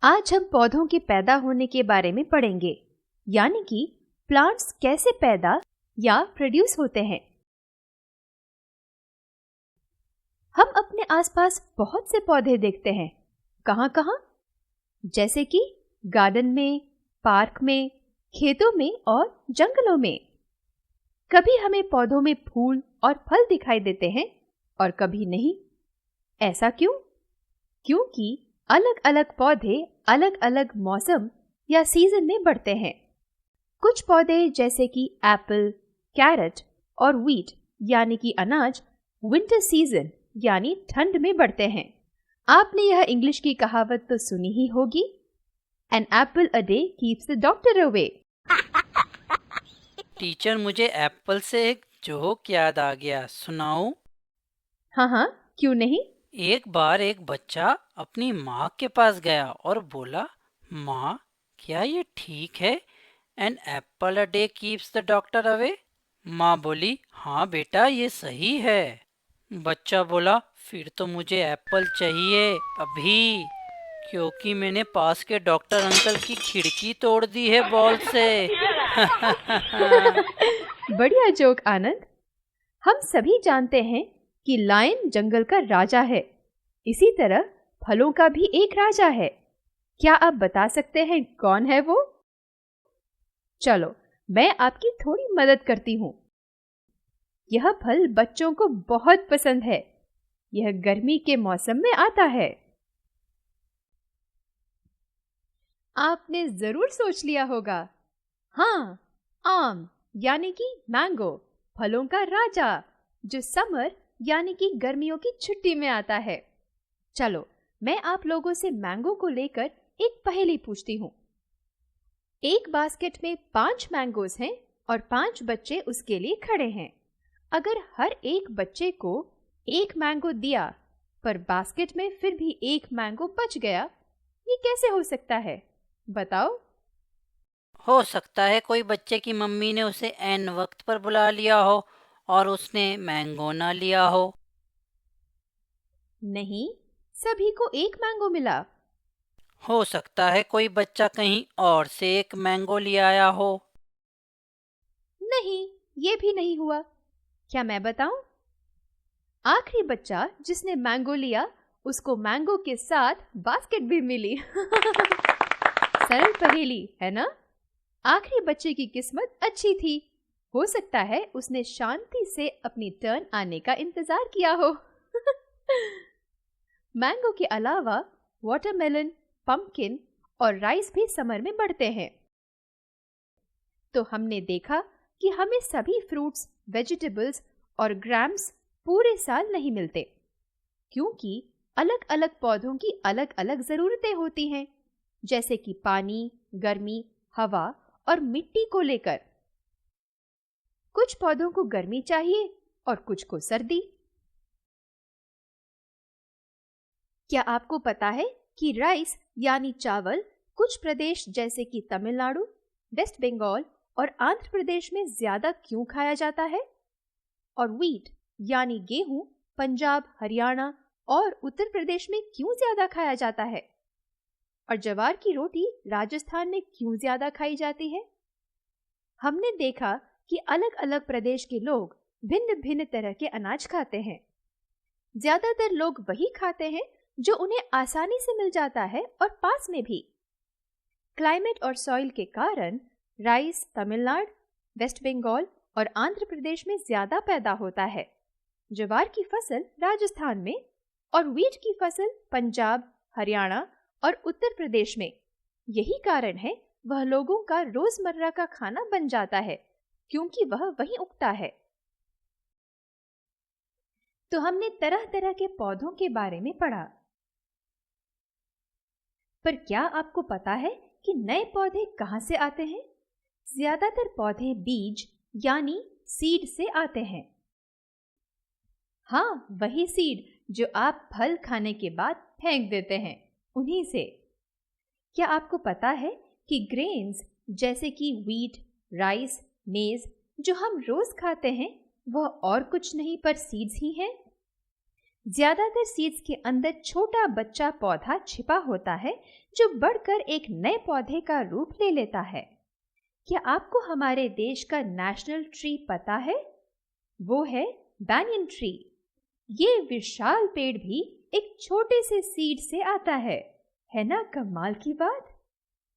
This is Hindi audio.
आज हम पौधों के पैदा होने के बारे में पढ़ेंगे, यानी कि प्लांट्स कैसे पैदा या प्रोड्यूस होते हैं। हम अपने आसपास बहुत से पौधे देखते हैं। कहाँ-कहाँ? जैसे कि गार्डन में, पार्क में, खेतों में और जंगलों में। कभी हमें पौधों में फूल और फल दिखाई देते हैं और कभी नहीं। ऐसा क्यों? क्योंकि अलग-अलग पौधे अलग-अलग मौसम या सीजन में बढ़ते हैं। कुछ पौधे जैसे कि एप्पल, कैरेट और व्हीट यानी कि अनाज विंटर सीजन यानी ठंड में बढ़ते हैं। आपने यह इंग्लिश की कहावत तो सुनी ही होगी, an apple a day keeps the doctor away. Teacher, मुझे एप्पल से एक जोक याद आ गया, सुनाऊं? हाँ, क्यों नहीं। एक बार एक बच्चा अपनी माँ के पास गया और बोला, माँ, क्या ये ठीक है? An apple a day keeps the doctor away. माँ बोली, हाँ बेटा, ये सही है। बच्चा बोला, फिर तो मुझे एप्पल चाहिए अभी, क्योंकि मैंने पास के डॉक्टर अंकल की खिड़की तोड़ दी है बॉल से। बढ़िया जोक आनंद। हम सभी जानते हैं कि लायन जंगल का राजा है। इसी तरह फलों का भी एक राजा है। क्या आप बता सकते हैं कौन है वो? चलो, मैं आपकी थोड़ी मदद करती हूँ। यह फल बच्चों को बहुत पसंद है। यह गर्मी के मौसम में आता है। आपने जरूर सोच लिया होगा। हाँ, आम यानी कि मैंगो, फलों का राजा, जो समर यानी कि गर्मियों की छुट्टी में आता है। चलो, मैं आप लोगों से मैंगो को लेकर एक पहेली पूछती हूँ। एक बास्केट में 5 मैंगोज हैं और 5 बच्चे उसके लिए खड़े हैं। अगर हर एक बच्चे को एक मैंगो दिया पर बास्केट में फिर भी एक मैंगो बच गया, ये कैसे हो सकता है? बताओ। हो सकता है कोई बच्चे की मम्मी ने उसे एन वक्त पर बुला लिया हो और उसने मैंगो ना लिया हो। नहीं, सभी को एक मैंगो मिला। हो सकता है कोई बच्चा कहीं और से एक मैंगो ले आया हो। नहीं, ये भी नहीं हुआ। क्या मैं बताऊं? आखिरी बच्चा जिसने मैंगो लिया, उसको मैंगो के साथ बास्केट भी मिली। सरल पहेली है ना? आखिरी बच्चे की किस्मत अच्छी थी। हो सकता है उसने शांति से अपनी टर्न आने का इंतजार किया हो। मैंगो के अलावा वाटरमेलन, पंपकिन और राइस भी समर में बढ़ते हैं। तो हमने देखा कि हमें सभी फ्रूट्स, वेजिटेबल्स और ग्राम्स पूरे साल नहीं मिलते, क्योंकि अलग-अलग पौधों की अलग-अलग जरूरतें होती हैं, जैसे कि पानी, गर्मी, हवा और मिट्टी को लेकर। कुछ पौधों को गर्मी चाहिए और कुछ को सर्दी। क्या आपको पता है कि राइस यानी चावल कुछ प्रदेश जैसे कि तमिलनाडु, वेस्ट बंगाल और आंध्र प्रदेश में ज्यादा क्यों खाया जाता है? और व्हीट यानी गेहूं पंजाब, हरियाणा और उत्तर प्रदेश में क्यों ज्यादा खाया जाता है? और ज्वार की रोटी राजस्थान में क्यों ज्यादा खाई जाती है? हमने देखा कि अलग-अलग प्रदेश के लोग भिन्न-भिन्न तरह के अनाज खाते हैं। ज्यादातर लोग वही खाते हैं जो उन्हें आसानी से मिल जाता है और पास में भी। क्लाइमेट और सॉइल के कारण राइस तमिलनाडु, वेस्ट बंगाल और आंध्र प्रदेश में ज्यादा पैदा होता है, ज्वार की फसल राजस्थान में और व्हीट की फसल पंजाब, हरियाणा और उत्तर प्रदेश में। यही कारण है वह लोगों का रोजमर्रा का खाना बन जाता है, क्योंकि वह वहीं उगता है। तो हमने तरह-तरह के पौधों के बारे में पढ़ा। पर क्या आपको पता है कि नए पौधे कहां से आते हैं? ज्यादातर पौधे बीज यानी सीड से आते हैं। हाँ, वही सीड जो आप फल खाने के बाद फेंक देते हैं, उन्हीं से। क्या आपको पता है कि ग्रेन्स जैसे कि व्हीट, राइस, मेज जो हम रोज खाते हैं, वह और कुछ नहीं पर सीड्स ही हैं? ज्यादातर सीड्स के अंदर छोटा बच्चा पौधा छिपा होता है जो बढ़कर एक नए पौधे का रूप ले लेता है। क्या आपको हमारे देश का नेशनल ट्री पता है? वो है बैनियन ट्री। ये विशाल पेड़ भी एक छोटे से सीड से आता है ना कमाल की बात?